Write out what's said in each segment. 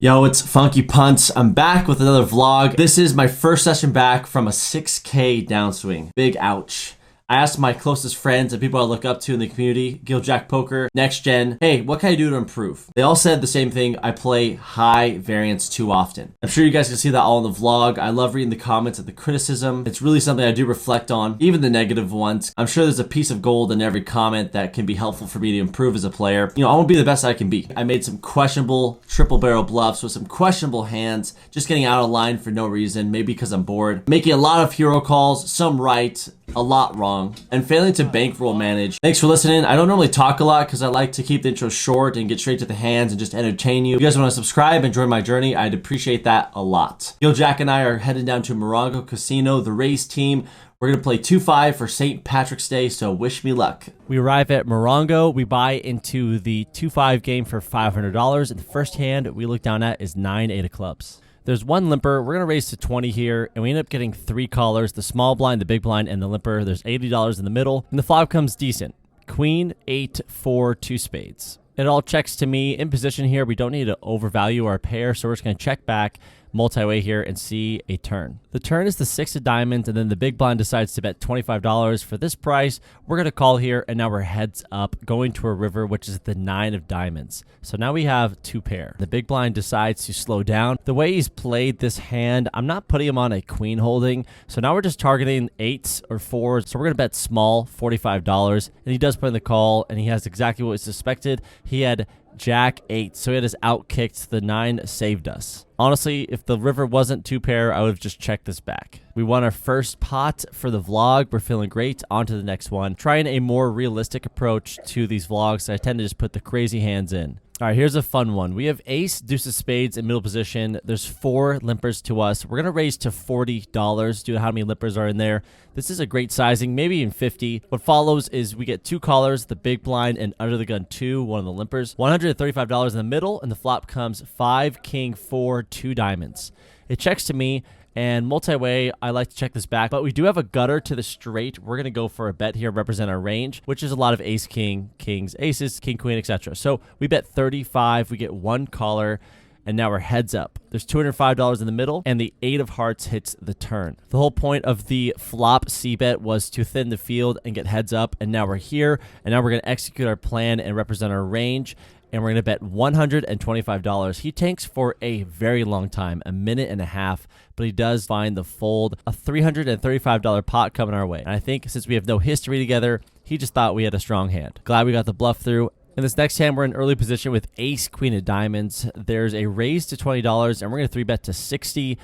Yo, it's Funky Punts. I'm back with another vlog. This is my first session back from a 6K downswing. Big ouch. I asked my closest friends and people I look up to in the community, Giljack Poker, Next Gen, hey, what can I do to improve? They all said the same thing: I play high variance too often. I'm sure you guys can see that all in the vlog. I love reading the comments and the criticism. It's really something I do reflect on, even the negative ones. I'm sure there's a piece of gold in every comment that can be helpful for me to improve as a player. You know, I want to be the best I can be. I made some questionable triple barrel bluffs with some questionable hands, just getting out of line for no reason, maybe because I'm bored. Making a lot of hero calls, some right, a lot wrong, and failing to bankroll manage. Thanks for listening. I don't normally talk a lot because I like to keep the intro short and get straight to the hands and just entertain you. If you guys want to subscribe and join my journey, I'd appreciate that a lot. Giljack and I are heading down to Morongo Casino, the RAZE team. We're going to play 2-5 for St. Patrick's Day, so wish me luck. We arrive at Morongo. We buy into the 2-5 game for $500, and the first hand we look down at is 9-8 of clubs. There's one limper. We're going to raise to 20 here, and we end up getting 3 callers: the small blind, the big blind, and the limper. There's $80 in the middle, and the flop comes decent. Queen, 8, 4, 2 spades. It all checks to me. In position here, we don't need to overvalue our pair, so we're just going to check back, multi-way here, and see a turn. The turn is the 6 of diamonds, and then the big blind decides to bet $25 for this price. We're going to call here, and now we're heads up, going to a river, which is the 9 of diamonds. So now we have 2 pair. The big blind decides to slow down. The way he's played this hand, I'm not putting him on a queen holding, so now we're just targeting 8s or 4s. So we're going to bet small, $45, and he does put in the call, and he has exactly what we suspected. He had Jack 8, so he had his out kicked. The 9 saved us. Honestly, if the river wasn't 2 pair, I would have just checked this back. We won our first pot for the vlog. We're feeling great. On to the next one. Trying a more realistic approach to these vlogs. I tend to just put the crazy hands in. All right, here's a fun one. We have ace, deuce of spades in middle position. There's 4 limpers to us. We're going to raise to $40 due to how many limpers are in there. This is a great sizing, maybe even 50. What follows is we get 2 callers, the big blind and under the gun 2, one of the limpers. $135 in the middle, and the flop comes 5, king, 4, 2 diamonds. It checks to me. And multi-way, I like to check this back, but we do have a gutter to the straight. We're going to go for a bet here, represent our range, which is a lot of ace, king, kings, aces, king, queen, etc. So we bet 35, we get 1 caller, and now we're heads up. There's $205 in the middle, and the 8 of hearts hits the turn. The whole point of the flop c-bet was to thin the field and get heads up, and now we're here, and now we're going to execute our plan and represent our range. And we're going to bet $125. He tanks for a very long time, a minute and a half, but he does find the fold. A $335 pot coming our way. And I think since we have no history together, he just thought we had a strong hand. Glad we got the bluff through. In this next hand, we're in early position with ace, queen of diamonds. There's a raise to $20, and we're going to 3-bet to 60.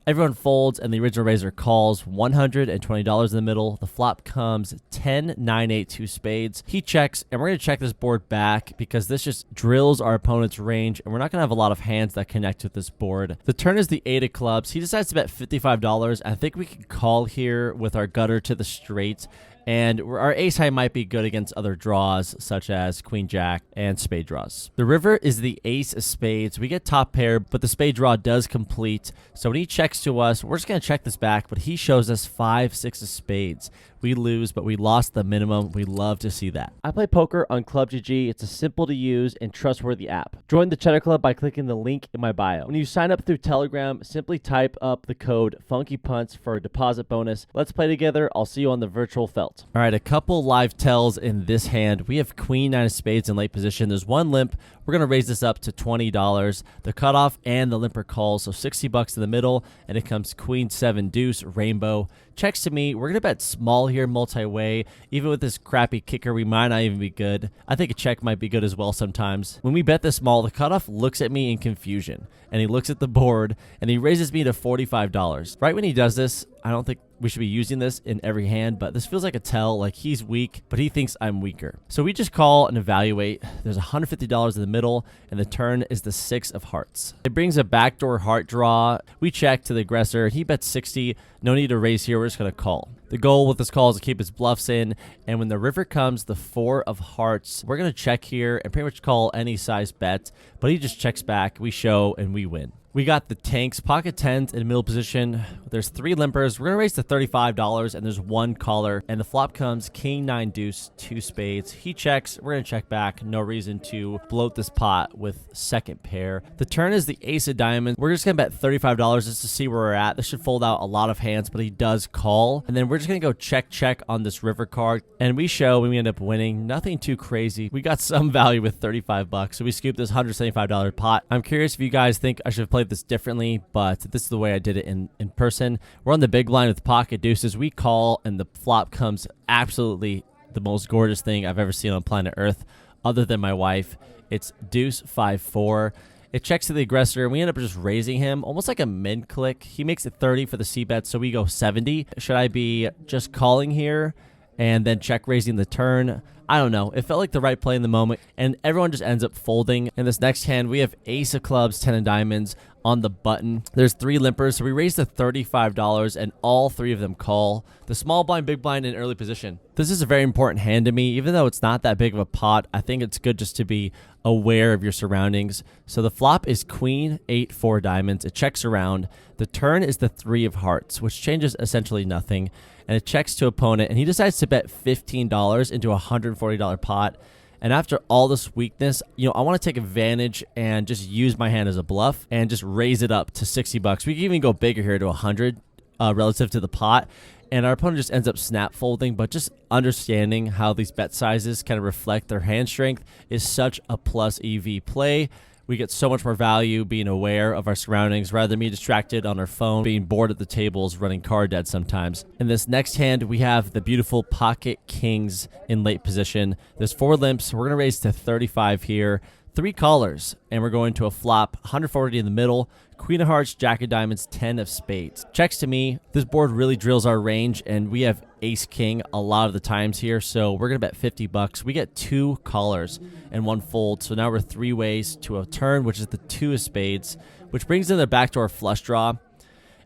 Everyone folds, and the original raiser calls. $120 in the middle. The flop comes 10, 9, 8, 2 spades. He checks, and we're going to check this board back because this just drills our opponent's range, and we're not going to have a lot of hands that connect with this board. The turn is the 8 of clubs. He decides to bet $55. I think we can call here with our gutter to the straight. And our ace high might be good against other draws, such as queen jack and spade draws. The river is the ace of spades. We get top pair, but the spade draw does complete. So when he checks to us, we're just going to check this back, but he shows us 5, 6 of spades. We lose, but we lost the minimum. We love to see that. I play poker on Club GG. It's a simple to use and trustworthy app. Join the Cheddar Club by clicking the link in my bio. When you sign up through Telegram, simply type up the code funkypunts for a deposit bonus. Let's play together. I'll see you on the virtual felt. All right, a couple live tells in this hand. We have queen 9 of spades in late position. There's 1 limp. We're going to raise this up to $20. The cutoff and the limper calls, so $60 in the middle, and it comes queen 7 deuce rainbow. Checks to me. We're going to bet small here, multi-way. Even with this crappy kicker, we might not even be good. I think a check might be good as well sometimes. When we bet this small, the cutoff looks at me in confusion, and he looks at the board, and he raises me to $45. Right when he does this, I don't think we should be using this in every hand, but this feels like a tell, like he's weak, but he thinks I'm weaker. So we just call and evaluate. There's $150 in the middle, and the turn is the 6 of hearts. It brings a backdoor heart draw. We check to the aggressor. He bets 60. No need to raise here. We're just going to call. The goal with this call is to keep his bluffs in, and when the river comes, the 4 of hearts, we're going to check here and pretty much call any size bet, but he just checks back. We show, and we win. We got the tanks, pocket tens in middle position. There's 3 limpers. We're going to raise to $35, and there's 1 caller. And the flop comes king, 9, deuce, 2 spades. He checks. We're going to check back. No reason to bloat this pot with second pair. The turn is the ace of diamonds. We're just going to bet $35 just to see where we're at. This should fold out a lot of hands, but he does call. And then we're just going to go check on this river card. And we show when we end up winning. Nothing too crazy. We got some value with 35 bucks. So we scooped this $175 pot. I'm curious if you guys think I should have played this differently, but this is the way I did it in person. We're on the big blind with pocket deuces. We call, and the flop comes absolutely the most gorgeous thing I've ever seen on planet Earth, other than my wife. It's deuce 5-4. It checks to the aggressor, and we end up just raising him, almost like a min click. He makes it 30 for the c-bet, so we go 70. Should I be just calling here and then check raising the turn? I don't know. It felt like the right play in the moment, and everyone just ends up folding. In this next hand, we have ace of clubs, 10 of diamonds on the button. There's 3 limpers, so we raise to $35, and all 3 of them call. The small blind, big blind in early position. This is a very important hand to me. Even though it's not that big of a pot, I think it's good just to be aware of your surroundings. So the flop is queen, 8, 4 diamonds. It checks around. The turn is the 3 of hearts, which changes essentially nothing. And it checks to opponent, and he decides to bet $15 into a $140 pot. And after all this weakness, I want to take advantage and just use my hand as a bluff and just raise it up to 60 bucks. We can even go bigger here to 100 relative to the pot. And our opponent just ends up snap folding, but just understanding how these bet sizes kind of reflect their hand strength is such a plus EV play. We get so much more value being aware of our surroundings rather than being distracted on our phone, being bored at the tables, running card dead sometimes. In this next hand, we have the beautiful pocket kings in late position. There's 4 limps. We're going to raise to 35 here. 3 callers, and we're going to a flop, 140 in the middle, queen of hearts, jack of diamonds, 10 of spades. Checks to me. This board really drills our range, and we have ace king a lot of the times here, so we're going to bet 50 bucks. We get 2 callers and 1 fold, so now we're 3 ways to a turn, which is the 2 of spades, which brings in the backdoor flush draw.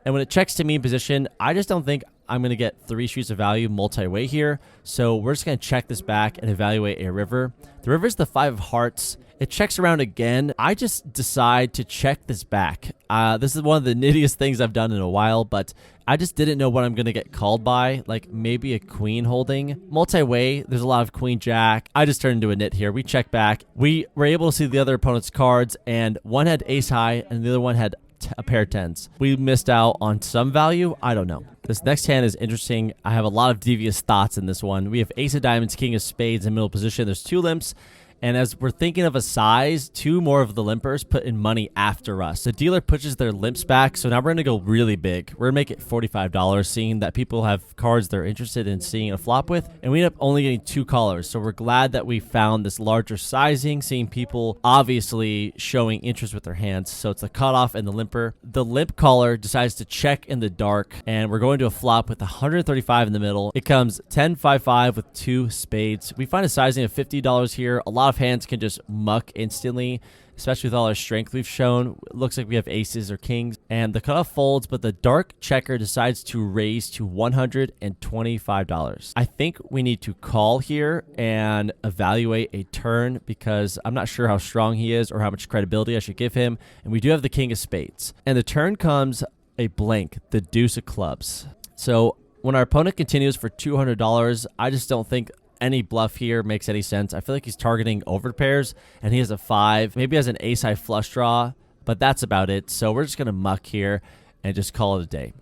And when it checks to me in position, I just don't think I'm going to get 3 streets of value multi-way here, so we're just going to check this back and evaluate a river. The river is the 5 of hearts. It checks around again. I just decide to check this back. This is one of the nittiest things I've done in a while, but I just didn't know what I'm going to get called by, like maybe a queen holding. Multi-way, there's a lot of queen jack. I just turned into a nit here. We check back. We were able to see the other opponent's cards, and one had ace high, and the other one had a pair of tens. We missed out on some value. I don't know. This next hand is interesting. I have a lot of devious thoughts in this one. We have ace of diamonds, king of spades in middle position. There's 2 limps. And as we're thinking of a size, 2 more of the limpers put in money after us. The dealer pushes their limps back, so now we're going to go really big. We're going to make it $45, seeing that people have cards they're interested in seeing a flop with, and we end up only getting 2 callers. So we're glad that we found this larger sizing, seeing people obviously showing interest with their hands. So it's the cutoff and the limper. The limp caller decides to check in the dark, and we're going to a flop with 135 in the middle. It comes 10-5-5 with 2 spades. We find a sizing of $50 here. A lot of hands can just muck instantly, especially with all our strength we've shown. It looks like we have aces or kings, and the cutoff folds, but the dark checker decides to raise to $125. I think we need to call here and evaluate a turn because I'm not sure how strong he is or how much credibility I should give him, and we do have the king of spades. And the turn comes a blank, the deuce of clubs. So when our opponent continues for $200, I just don't think any bluff here makes any sense. I feel like he's targeting over pairs, and he has a 5. Maybe has an ace high flush draw, but that's about it. So we're just going to muck here and just call it a day.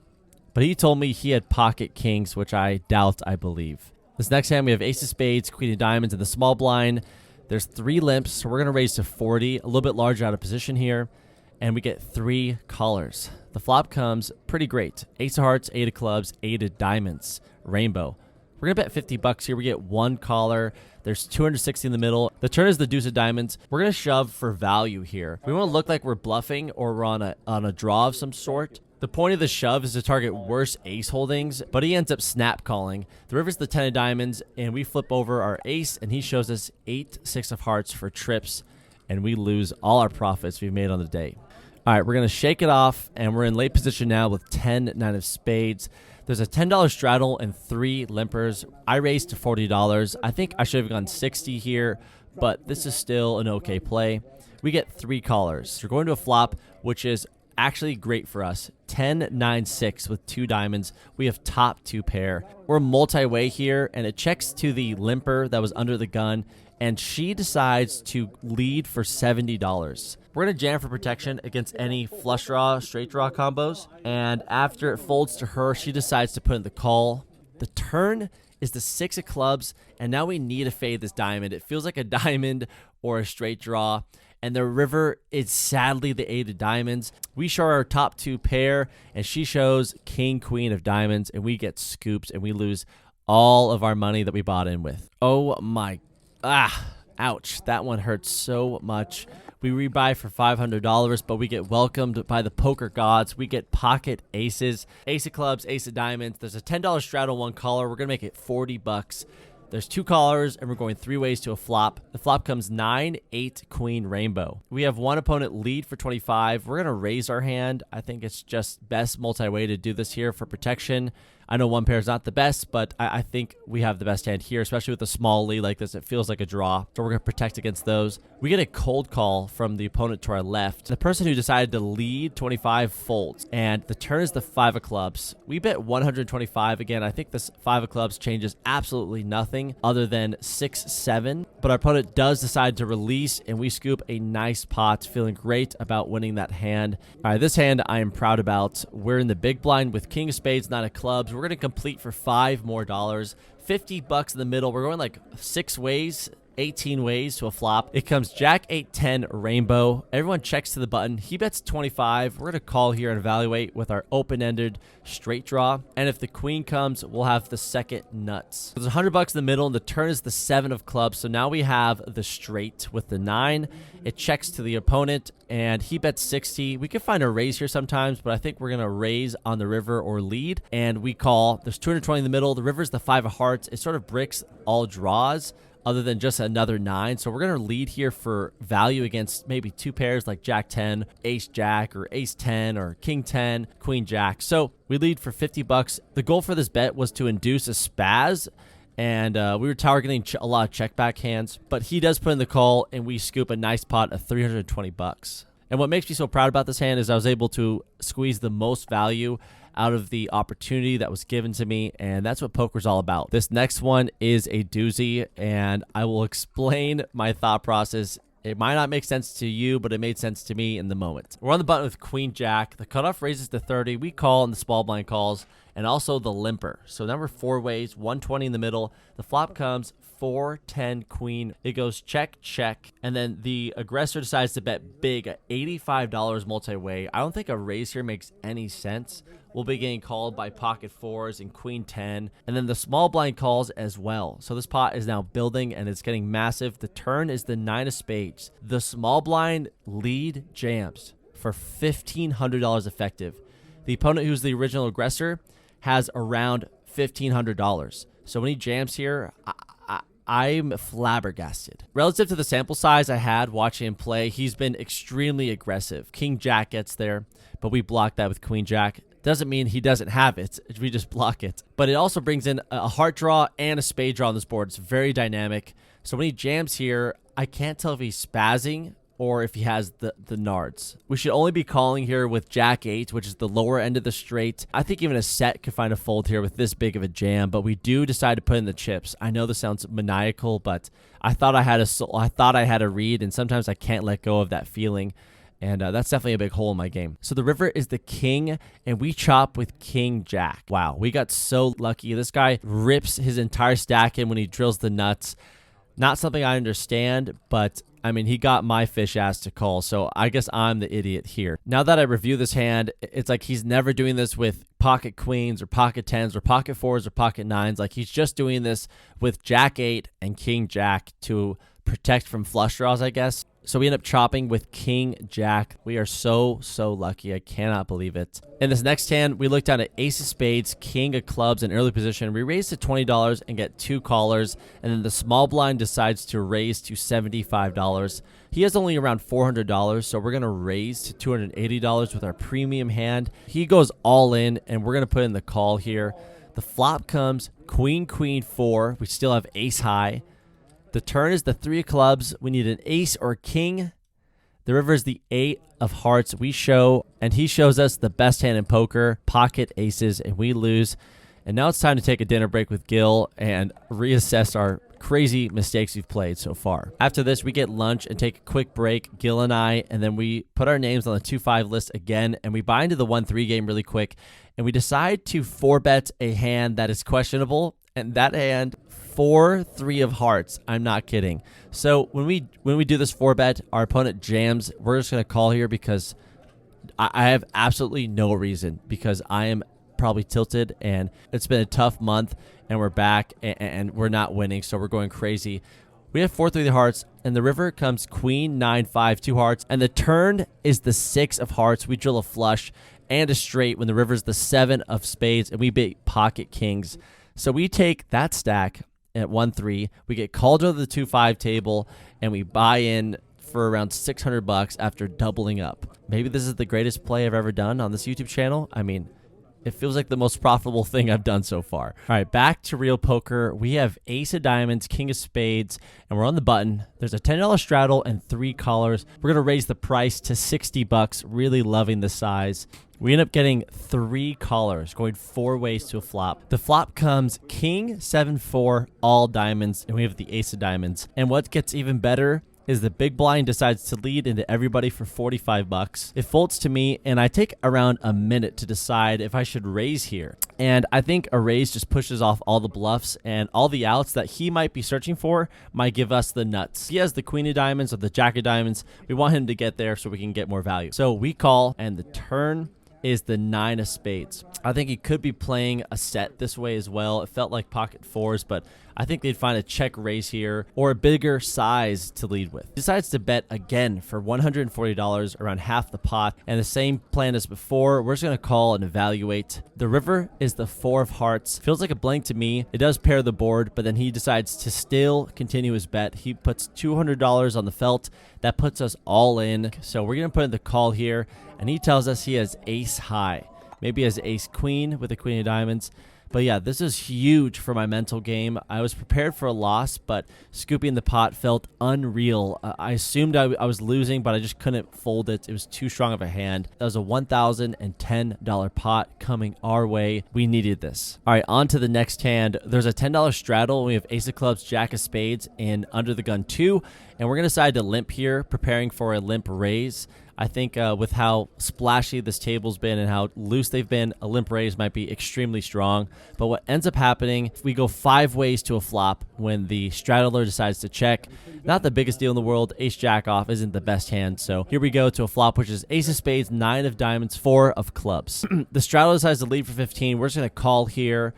But he told me he had pocket kings, which I doubt I believe. This next hand, we have ace of spades, queen of diamonds in the small blind. There's 3 limps, so we're going to raise to 40, a little bit larger out of position here, and we get 3 callers. The flop comes pretty great. Ace of hearts, 8 of clubs, 8 of diamonds, rainbow. We're going to bet 50 bucks here. We get 1 caller. There's 260 in the middle. The turn is the deuce of diamonds. We're going to shove for value here. We want to look like we're bluffing or we're on a draw of some sort. The point of the shove is to target worse ace holdings, but he ends up snap calling. The river's the 10 of diamonds, and we flip over our ace, and he shows us 8, 6 of hearts for trips, and we lose all our profits we've made on the day. All right, we're going to shake it off, and we're in late position now with 10, 9 of spades. There's a $10 straddle and 3 limpers. I raised to $40. I think I should have gone 60 here, but this is still an okay play. We get 3 callers. We're going to a flop, which is actually great for us. 10, 9, 6 with 2 diamonds. We have top 2 pair. We're multi-way here, and it checks to the limper that was under the gun, and she decides to lead for $70. We're going to jam for protection against any flush draw, straight draw combos, and after it folds to her, she decides to put in the call. The turn is the 6 of clubs, and now we need to fade this diamond. It feels like a diamond or a straight draw, and the river is sadly the 8 of diamonds. We show our top 2 pair, and she shows king, queen of diamonds, and we get scoops, and we lose all of our money that we bought in with. Oh my, ouch. That one hurts so much. We rebuy for $500, but we get welcomed by the poker gods. We get pocket aces, ace of clubs, ace of diamonds. There's a $10 straddle, 1 caller. We're going to make it $40. There's 2 callers, and we're going 3 ways to a flop. The flop comes 9, 8, queen, rainbow. We have 1 opponent lead for 25. We're going to raise our hand. I think it's just best multi-way to do this here for protection. I know 1 pair is not the best, but I think we have the best hand here, especially with a small lead like this. It feels like a draw, so we're going to protect against those. We get a cold call from the opponent to our left. The person who decided to lead 25 folds, and the turn is the 5 of clubs. We bet 125 again. I think this 5 of clubs changes absolutely nothing other than 6, 7, but our opponent does decide to release, and we scoop a nice pot, feeling great about winning that hand. All right, this hand I am proud about. We're in the big blind with king of spades, 9 of clubs. We're going to complete for $5 more. $50 in the middle. We're going like 6 ways, 18 ways to a flop. It comes jack, 8, 10, rainbow. Everyone checks to the button. He bets 25. We're going to call here and evaluate with our open-ended straight draw. And if the queen comes, we'll have the second nuts. There's $100 in the middle, and the turn is the 7 of clubs. So now we have the straight with the 9. It checks to the opponent, and he bets 60. We could find a raise here sometimes, but I think we're going to raise on the river or lead, and we call. There's 220 in the middle. The river's the 5 of hearts. It sort of bricks all draws other than just another 9. So we're going to lead here for value against maybe 2 pairs like jack 10, ace jack, or ace 10, or king 10, queen jack. So we lead for $50. The goal for this bet was to induce a spaz, and we were targeting a lot of check back hands, but he does put in the call, and we scoop a nice pot of $320. And what makes me so proud about this hand is I was able to squeeze the most value out of the opportunity that was given to me, and that's what poker's all about. This next one is a doozy, and I will explain my thought process. It might not make sense to you, but it made sense to me in the moment. We're on the button with queen jack. The cutoff raises to 30. We call, and the small blind calls, and also the limper. So now we're 4 ways, 120 in the middle. The flop comes 4, 10, queen. It goes check, check, and then the aggressor decides to bet big at $85 multi-way. I don't think a raise here makes any sense. We'll be getting called by pocket 4s and queen 10, and then the small blind calls as well. So this pot is now building, and it's getting massive. The turn is the 9 of spades. The small blind lead jams for $1,500 effective. The opponent, who's the original aggressor, has around $1,500. So when he jams here, I'm flabbergasted. Relative to the sample size I had watching him play, he's been extremely aggressive. King jack gets there, but we block that with queen jack. Doesn't mean he doesn't have it. We just block it. But it also brings in a heart draw and a spade draw on this board. It's very dynamic. So when he jams here, I can't tell if he's spazzing or if he has the nards. We should only be calling here with jack 8, which is the lower end of the straight. I think even a set could find a fold here with this big of a jam, but we do decide to put in the chips. I know this sounds maniacal, but I thought I had a read, and sometimes I can't let go of that feeling. And that's definitely a big hole in my game. So the river is the king, and we chop with king jack. Wow, we got so lucky. This guy rips his entire stack in when he drills the nuts. Not something I understand, but I mean, he got my fish ass to call, so I guess I'm the idiot here. Now that I review this hand, it's like he's never doing this with pocket queens or pocket 10s or pocket 4s or pocket 9s. Like he's just doing this with jack 8 and king jack to protect from flush draws, I guess. So we end up chopping with king jack. We are so lucky. I cannot believe it. In this next hand, we look down at ace of spades, king of clubs in early position. We raise to $20 and get 2 callers, and then the small blind decides to raise to $75. He has only around $400, so we're going to raise to $280 with our premium hand. He goes all in, and we're going to put in the call here. The flop comes queen, queen, 4. We still have ace high. The turn is the 3 of clubs. We need an ace or a king. The river is the 8 of hearts. We show, and he shows us the best hand in poker, pocket aces, and we lose. And now it's time to take a dinner break with Gil and reassess our crazy mistakes we've played so far. After this, we get lunch and take a quick break, Gil and I, and then we put our names on the 2-5 list again, and we buy into the 1-3 game really quick, and we decide to 4-bet a hand that is questionable, and that hand, 4-3 of hearts. I'm not kidding. So when we do this 4-bet, our opponent jams. We're just going to call here because I have absolutely no reason, because I am probably tilted, and it's been a tough month, and we're back, and we're not winning, so we're going crazy. We have 4-3 hearts, and the river comes queen, 9-5, 2 hearts, and the turn is the 6 of hearts. We drill a flush and a straight when the river's the 7 of spades, and we beat pocket kings. So we take that stack at 1-3. We get called to the 2-5 table, and we buy in for around $600 after doubling up. Maybe this is the greatest play I've ever done on this YouTube channel. I mean, it feels like the most profitable thing I've done so far. All right, back to real poker. We have ace of diamonds, king of spades, and we're on the button. There's a $10 straddle and 3 callers. We're going to raise the price to $60, really loving the size. We end up getting 3 callers, going 4 ways to a flop. The flop comes king, 7-4, all diamonds, and we have the ace of diamonds. And what gets even better is the big blind decides to lead into everybody for $45. It folds to me, and I take around a minute to decide if I should raise here. And I think a raise just pushes off all the bluffs, and all the outs that he might be searching for might give us the nuts. He has the queen of diamonds or the jack of diamonds. We want him to get there so we can get more value. So we call, and the turn is the 9 of spades. I think he could be playing a set this way as well. It felt like pocket fours, but I think they'd find a check raise here or a bigger size to lead with. He decides to bet again for $140, around half the pot, and the same plan as before. We're just going to call and evaluate. The river is the 4 of hearts. Feels like a blank to me. It does pair the board, but then he decides to still continue his bet. He puts $200 on the felt. That puts us all in. So we're going to put in the call here, and he tells us he has ace high. Maybe he has ace queen with the queen of diamonds. But yeah, this is huge for my mental game. I was prepared for a loss, but scooping the pot felt unreal. I assumed I was losing, but I just couldn't fold it. It was too strong of a hand. That was a $1,010 pot coming our way. We needed this. All right, on to the next hand. There's a $10 straddle. We have ace of clubs, jack of spades, and under the gun 2. And we're going to decide to limp here, preparing for a limp raise. I think with how splashy this table's been and how loose they've been, a limp raise might be extremely strong. But what ends up happening, we go 5 ways to a flop when the straddler decides to check. Not the biggest deal in the world. Ace jack off isn't the best hand. So here we go to a flop, which is ace of spades, 9 of diamonds, 4 of clubs. The straddler decides to lead for 15. We're just going to call here.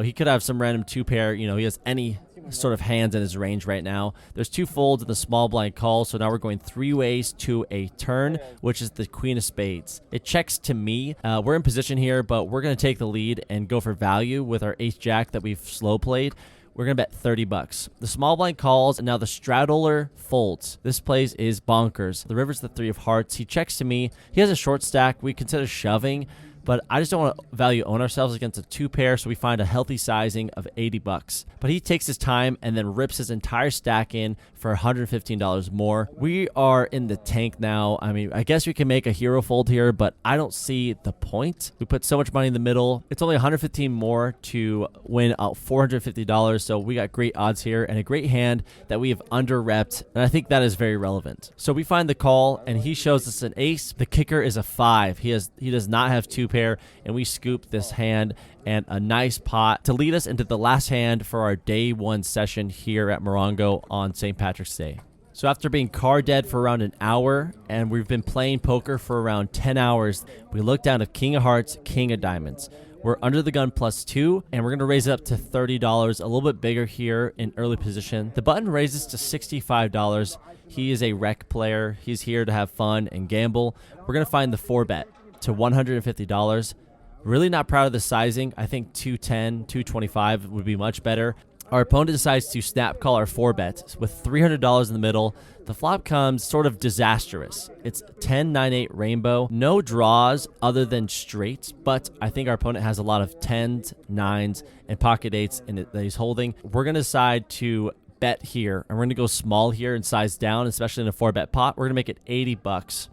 He could have some random 2-pair. You know, he has any sort of hands in his range right now. There's 2 folds in the small blind call, so now we're going 3 ways to a turn, which is the queen of spades. It checks to me. We're in position here, but we're going to take the lead and go for value with our ace jack that we've slow played. We're going to bet $30. The small blind calls, and now the straddler folds. This plays is bonkers. The river's the 3 of hearts. He checks to me. He has a short stack. We consider shoving, but I just don't want to value own ourselves against a 2-pair, so we find a healthy sizing of $80. But he takes his time and then rips his entire stack in for $115 more. We are in the tank now. I mean, I guess we can make a hero fold here, but I don't see the point. We put so much money in the middle. It's only $115 more to win out $450, so we got great odds here and a great hand that we have under-repped, and I think that is very relevant. So we find the call, and he shows us an ace. The kicker is a 5. He does not have 2-pair, and we scoop this hand and a nice pot to lead us into the last hand for our day 1 session here at Morongo on St. Patrick's Day. So after being card dead for around an hour, and we've been playing poker for around 10 hours, we look down to king of hearts, king of diamonds. We're under the gun +2, and we're going to raise it up to $30, a little bit bigger here in early position. The button raises to $65. He is a rec player. He's here to have fun and gamble. We're going to find the 4-bet to $150. Really not proud of the sizing. I think 210, 225 would be much better. Our opponent decides to snap call our 4-bet with $300 in the middle. The flop comes sort of disastrous. It's 10, 9, 8 rainbow. No draws other than straights, but I think our opponent has a lot of 10s, 9s, and pocket 8s that he's holding. We're going to decide to bet here, and we're gonna go small here and size down, especially in a 4-bet pot. We're gonna make it 80 bucks.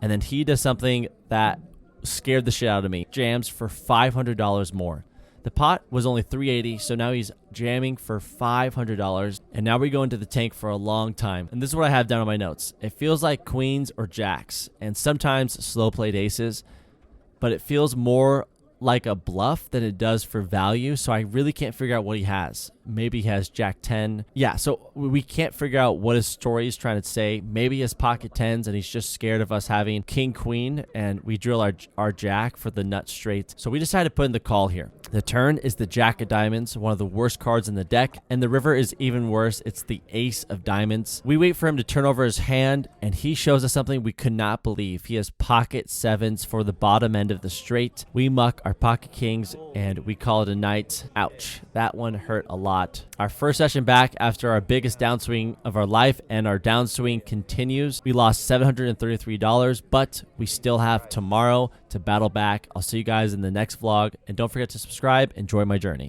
And then he does something that scared the shit out of me. Jams for $500 more. The pot was only $380, so now he's jamming for $500. And now we go into the tank for a long time. And this is what I have down on my notes. It feels like queens or jacks, and sometimes slow played aces, but it feels more like a bluff than it does for value. So I really can't figure out what he has. Maybe he has jack 10. Yeah, so we can't figure out what his story is trying to say. Maybe he has pocket 10s and he's just scared of us having king queen, and we drill our jack for the nut straight. So we decided to put in the call here. The turn is the jack of diamonds, one of the worst cards in the deck, and the river is even worse. It's the ace of diamonds. We wait for him to turn over his hand, and he shows us something we could not believe. He has pocket 7s for the bottom end of the straight. We muck our pocket kings and we call it a night. Ouch, that one hurt a lot. Our first session back after our biggest downswing of our life, and our downswing continues. We lost $733, but we still have tomorrow to battle back. I'll see you guys in the next vlog, and don't forget to subscribe. Enjoy my journey.